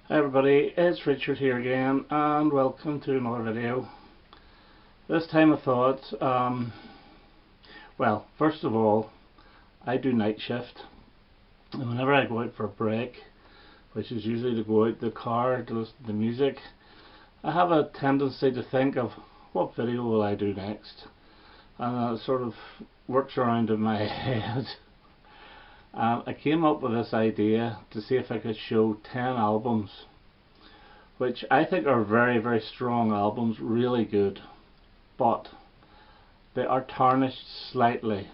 Hi everybody, it's Richard here again and welcome to another video. This time I thought, well, first of all, I do night shift, and whenever I go out for a break, which is usually to go out the car to listen to music, I have a tendency to think of what video will I do next, and it sort of works around in my head. I came up with this idea to see if I could show 10 albums which I think are very, very strong albums, really good, but they are tarnished slightly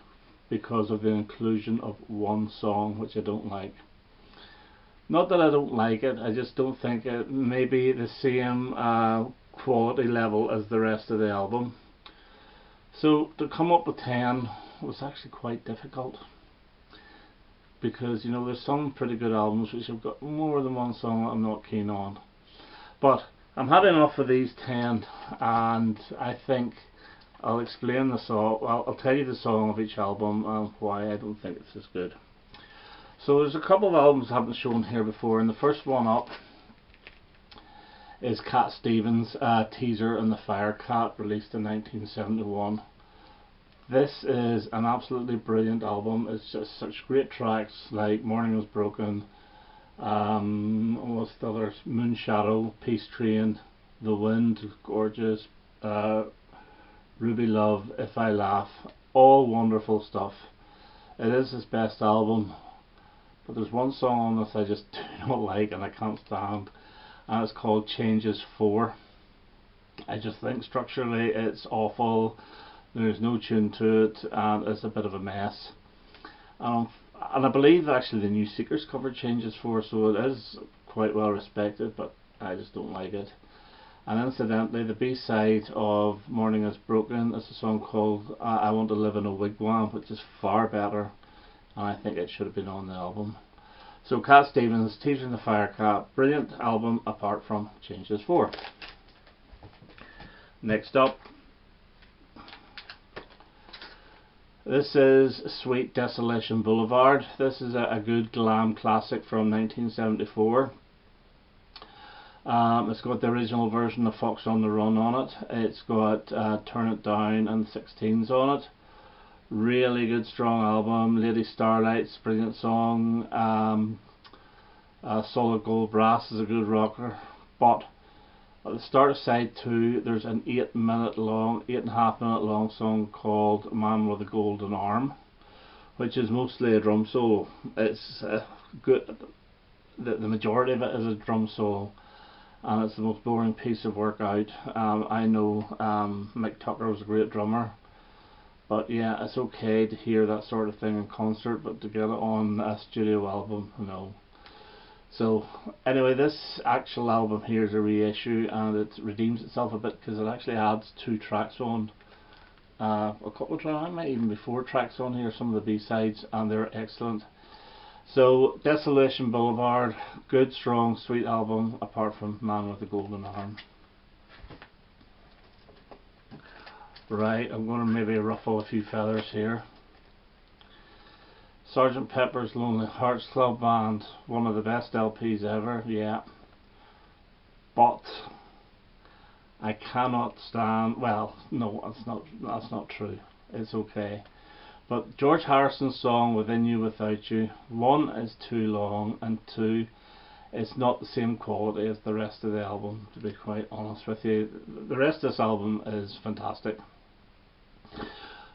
because of the inclusion of one song which I don't like. Not that I don't like it, I just don't think it may be the same quality level as the rest of the album. So to come up with 10 was actually quite difficult, because there's some pretty good albums which have got more than one song that I'm not keen on. But I'm had enough of these 10, and I think I'll explain the song. Well, I'll tell you the song of each album and why I don't think it's as good. So there's a couple of albums I haven't shown here before, and the first one up is Cat Stevens' Teaser and the Fire Cat, released in 1971. This is an absolutely brilliant album. It's just such great tracks like Morning Was Broken, what's the others? Moon Shadow, Peace Train, The Wind, gorgeous, Ruby Love, If I Laugh, all wonderful stuff. It is his best album, but there's one song on this I just do not like and I can't stand, and it's called Changes 4. I just think structurally it's awful. There's no tune to it, and it's a bit of a mess. And I believe actually the New Seekers covered Changes 4, so it is quite well respected, but I just don't like it. And incidentally, the B-side of Morning Is Broken is a song called I Want to Live in a Wigwam, which is far better, and I think it should have been on the album. So Cat Stevens, Teaser and the Fire Cat, brilliant album apart from Changes 4. Next up, this is Sweet Desolation Boulevard. This is a good glam classic from 1974. It's got the original version of Fox on the Run on it. It's got Turn It Down and 16s on it. Really good, strong album. Lady Starlight's brilliant song. Solid Gold Brass is a good rocker. But at the start of side 2, there's an 8.5 minute long song called Man with a Golden Arm, which is mostly a drum solo. It's good. The majority of it is a drum solo, and it's the most boring piece of work out. I know Mick Tucker was a great drummer, but yeah, it's okay to hear that sort of thing in concert, but to get it on a studio album, no. So anyway, this actual album here is a reissue, and it redeems itself a bit because it actually adds 2 tracks on, a couple of tracks, might even be 4 tracks on here, some of the B-sides, and they're excellent. So Desolation Boulevard, good, strong, sweet album apart from Man with the Golden Arm. Right, I'm going to maybe ruffle a few feathers here. Sgt. Pepper's Lonely Hearts Club Band, one of the best LPs ever, yeah. But I cannot stand, well, no, that's not true. It's okay. But George Harrison's song Within You Without You, 1, is too long, and 2, it's not the same quality as the rest of the album, to be quite honest with you. The rest of this album is fantastic,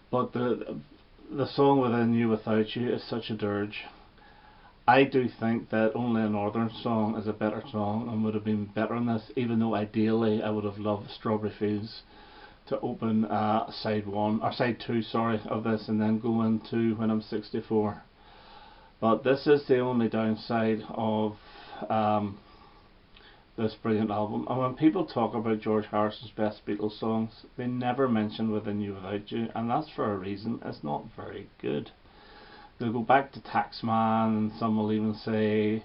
but the song Within You Without You is such a dirge. I do think that Only a Northern Song is a better song and would have been better on this, even though ideally I would have loved Strawberry Fields to open side 1 or side 2, sorry, of this, and then go into When I'm 64. But this is the only downside of this brilliant album. And when people talk about George Harrison's best Beatles songs, they never mention Within You Without You, and that's for a reason. It's not very good. They'll go back to Taxman, and some will even say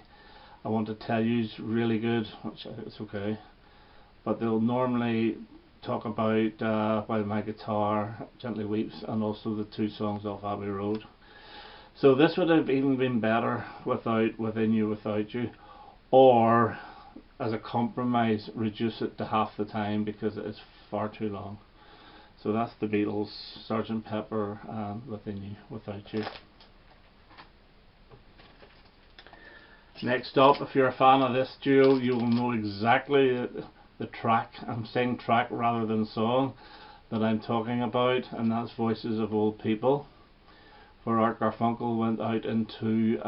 I Want to Tell You's really good, which I think is okay, but they'll normally talk about While My Guitar Gently Weeps, and also the 2 songs off Abbey Road. So this would have even been better without Within You Without You, or as a compromise, reduce it to half the time because it is far too long. So that's the Beatles, Sgt. Pepper, and Within You, Without You. Next up, if you're a fan of this duo, you will know exactly the track, I'm saying track rather than song, that I'm talking about, and that's Voices of Old People, where Art Garfunkel went out into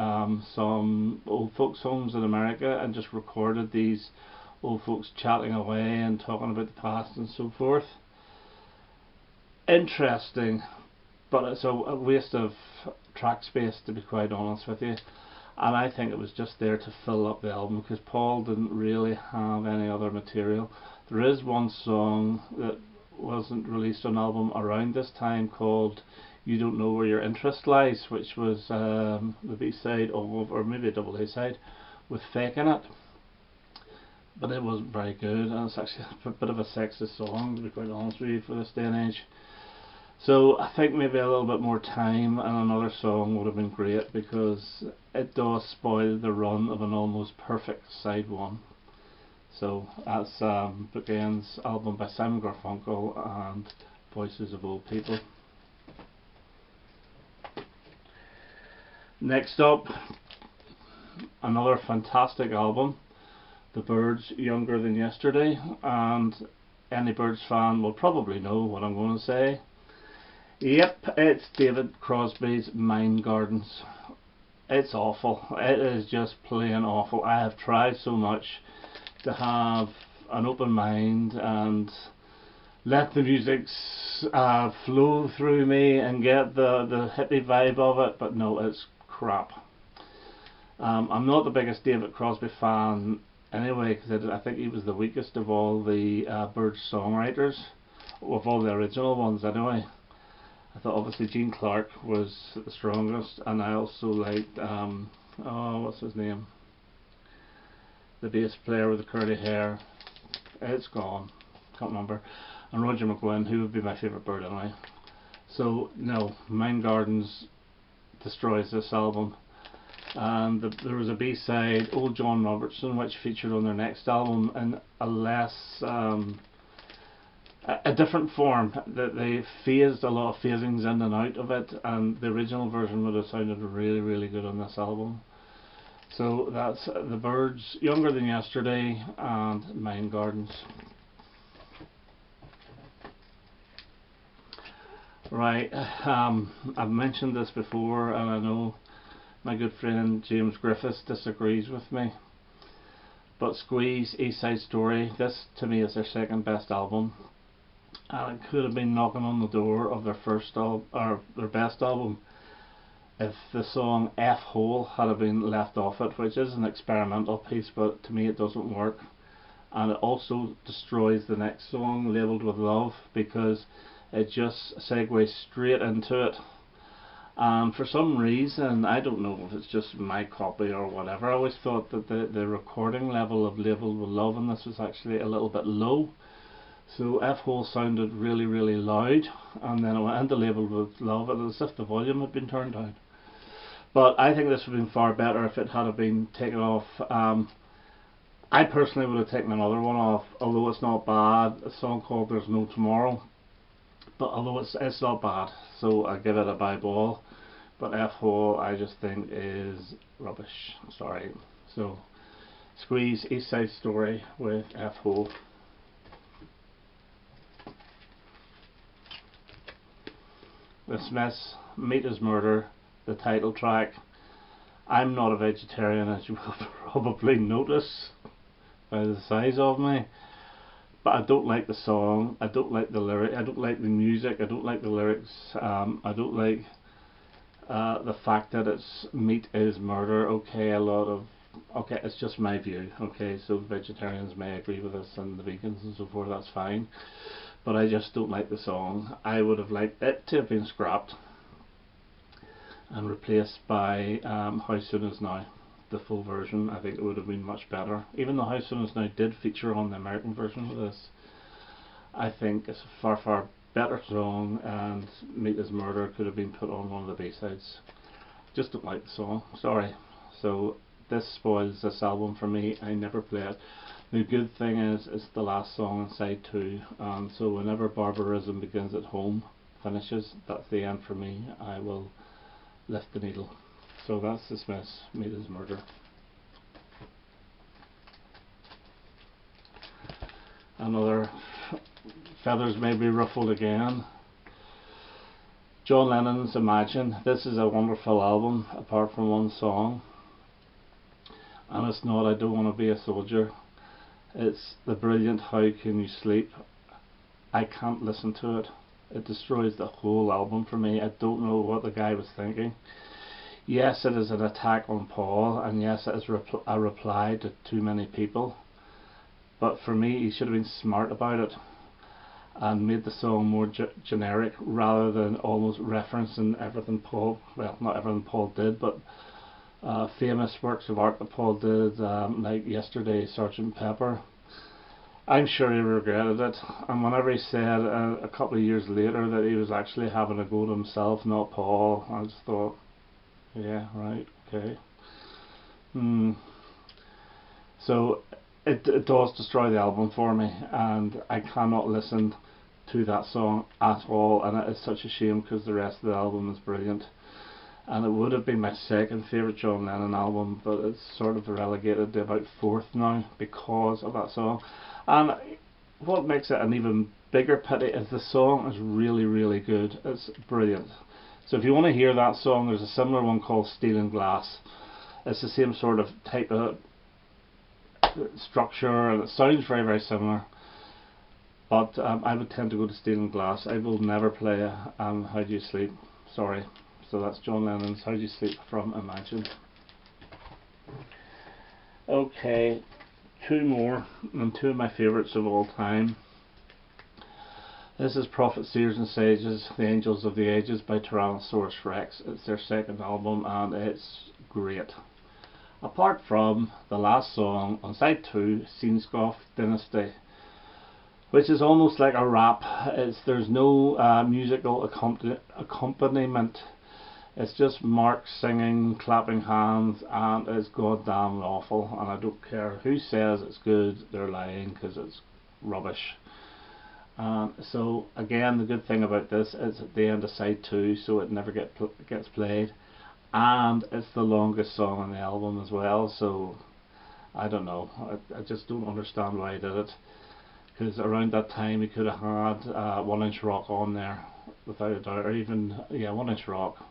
some old folks homes in America and just recorded these old folks chatting away and talking about the past and so forth. Interesting, but it's a waste of track space, to be quite honest with you. And I think it was just there to fill up the album because Paul didn't really have any other material. There is one song that wasn't released on album around this time called You Don't Know Where Your Interest Lies, which was the B-side of, or maybe a double A-side, with Fake in it. But it wasn't very good, and it's actually a bit of a sexist song, to be quite honest with you, for this day and age. So I think maybe a little bit more time and another song would have been great, because it does spoil the run of an almost perfect side one. So that's Bookend's album by Simon Garfunkel and Voices of Old People. Next up, another fantastic album, The Byrds, Younger Than Yesterday, and any Byrds fan will probably know what I'm going to say. Yep, it's David Crosby's Mind Gardens. It's awful. It is just plain awful. I have tried so much to have an open mind and let the music flow through me and get the hippie vibe of it, but no, it's crap. I'm not the biggest David Crosby fan anyway, because I think he was the weakest of all the Byrds songwriters, of all the original ones anyway. I thought obviously Gene Clark was the strongest, and I also liked oh, what's his name, the bass player with the curly hair. It's gone, can't remember. And Roger McGuinn, who would be my favourite Byrd anyway. So no, Mind Gardens destroys this album. And there was a B-side, Old John Robertson, which featured on their next album in a less a different form. That they phased a lot of phasings in and out of it, and the original version would have sounded really, really good on this album. So that's The Byrds, Younger Than Yesterday, and Mind Gardens. Right, I've mentioned this before, and I know my good friend James Griffiths disagrees with me, but Squeeze, East Side Story, this to me is their second best album, and it could have been knocking on the door of their first album, or their best album, if the song F Hole had been left off it, which is an experimental piece, but to me it doesn't work. And it also destroys the next song, Labelled With Love, because it just segues straight into it. And for some reason, I don't know if it's just my copy or whatever, I always thought that the recording level of Labelled With Love in this was actually a little bit low. So F Hole sounded really, really loud, and then it went into Labelled With Love, and as if the volume had been turned down. But I think this would have been far better if it had been taken off. I personally would have taken another one off, although it's not bad, a song called There's No Tomorrow. But although it's not bad, so I give it a bye ball. But F Hole I just think is rubbish. Sorry. So Squeeze, East Side Story with F Hole. The Smiths, Meat Is Murder, the title track. I'm not a vegetarian, as you will probably notice by the size of me, but I don't like the song, I don't like the lyric, I don't like the music, I don't like the lyrics, I don't like the fact that it's meat is murder. Okay, okay, it's just my view, okay, so vegetarians may agree with us and the vegans and so forth, that's fine, but I just don't like the song. I would have liked it to have been scrapped and replaced by How Soon Is Now, the full version. I think it would have been much better. Even though How Soon Is Now did feature on the American version of this, I think it's a far, far better song, and Meat Is Murder could have been put on one of the B-sides. Just don't like the song, sorry. So this spoils this album for me. I never play it. The good thing is it's the last song on side 2, so whenever Barbarism Begins at Home finishes, that's the end for me. I will lift the needle. So that's The Smiths' Meat Is Murder. Another feathers may be ruffled again. John Lennon's Imagine. This is a wonderful album apart from one song, and it's not I Don't Want to Be a Soldier. It's the brilliant How Can You Sleep. I can't listen to it. It destroys the whole album for me. I don't know what the guy was thinking. Yes, it is an attack on Paul, and yes, it is a reply to too many people. But for me, he should have been smart about it and made the song more generic rather than almost referencing everything Paul, well, not everything Paul did, but famous works of art that Paul did, like Yesterday, Sgt. Pepper. I'm sure he regretted it, and whenever he said a couple of years later that he was actually having a go at himself, not Paul, I just thought, yeah, right, okay. So it does destroy the album for me, and I cannot listen to that song at all, and it is such a shame because the rest of the album is brilliant. And it would have been my second favourite John Lennon album, but it's sort of relegated to about 4th now because of that song. And what makes it an even bigger pity is the song is really, really good. It's brilliant. So if you want to hear that song, there's a similar one called Steel and Glass. It's the same sort of type of structure, and it sounds very, very similar. But I would tend to go to Steel and Glass. I will never play How Do You Sleep. Sorry. So that's John Lennon's How Do You Sleep from Imagine. Okay, 2 more, and 2 of my favourites of all time. This is Prophets, Seers and Sages, The Angels of the Ages by Tyrannosaurus Rex. It's their 2nd album and it's great. Apart from the last song on side 2, Scenescoff Dynasty, which is almost like a rap. There's no musical accompaniment. It's just Mark singing, clapping hands, and it's goddamn awful, and I don't care who says it's good, they're lying because it's rubbish. So again, the good thing about this is at the end of side 2, so it never gets played, and it's the longest song on the album as well, so I don't know, I just don't understand why he did it, because around that time he could have had 1 Inch Rock on there without a doubt, or even 1 Inch Rock.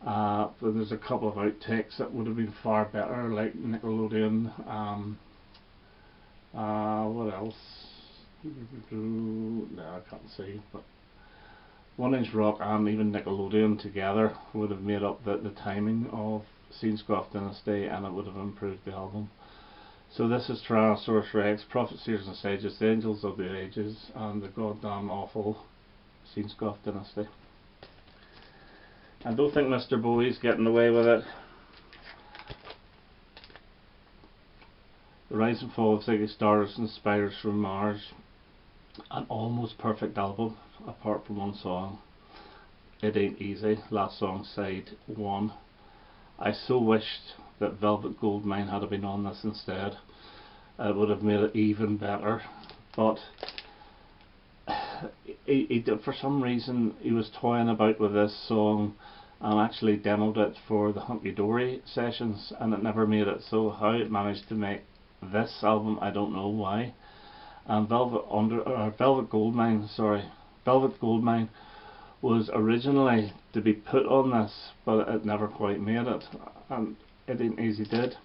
But there's a couple of outtakes that would have been far better, like Nickelodeon. What else? No, I can't see. But 1 Inch Rock and even Nickelodeon together would have made up the timing of Scenescoff Dynasty, and it would have improved the album. So this is Tyrannosaurus Rex, Prophets, Seers and Sages, The Angels of the Ages, and the goddamn awful Scenescoff Dynasty. I don't think Mr. Bowie's getting away with it. The Rise and Fall of Ziggy Stardust and Spiders from Mars. An almost perfect album, apart from one song. It Ain't Easy, last song, side 1. I so wished that Velvet Goldmine had been on this instead. It would have made it even better. But for some reason he was toying about with this song and actually demoed it for the Hunky Dory sessions, and it never made it. So how it managed to make this album, I don't know why. And Velvet Goldmine was originally to be put on this, but it never quite made it, and It Ain't Easy did.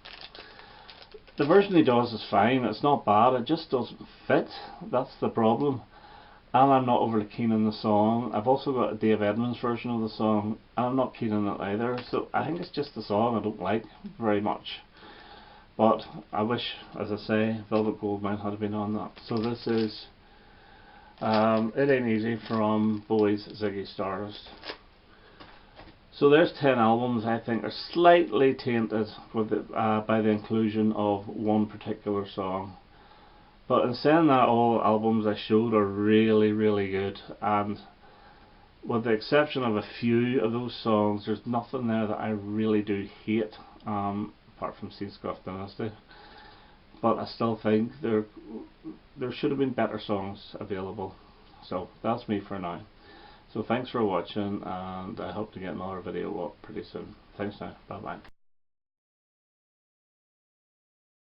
The version he does is fine, it's not bad, it just doesn't fit, that's the problem. And I'm not overly keen on the song. I've also got a Dave Edmunds version of the song, and I'm not keen on it either, so I think it's just the song I don't like very much. But I wish, as I say, Velvet Goldmine had been on that. So this is It Ain't Easy from Bowie's Ziggy Stardust. So there's 10 albums I think are slightly tainted with by the inclusion of one particular song. But in saying that, all albums I showed are really, really good, and with the exception of a few of those songs, there's nothing there that I really do hate, apart from Scenescoff Dynasty. but I still think there should have been better songs available. So that's me for now. So thanks for watching, and I hope to get another video up pretty soon. Thanks now, bye bye.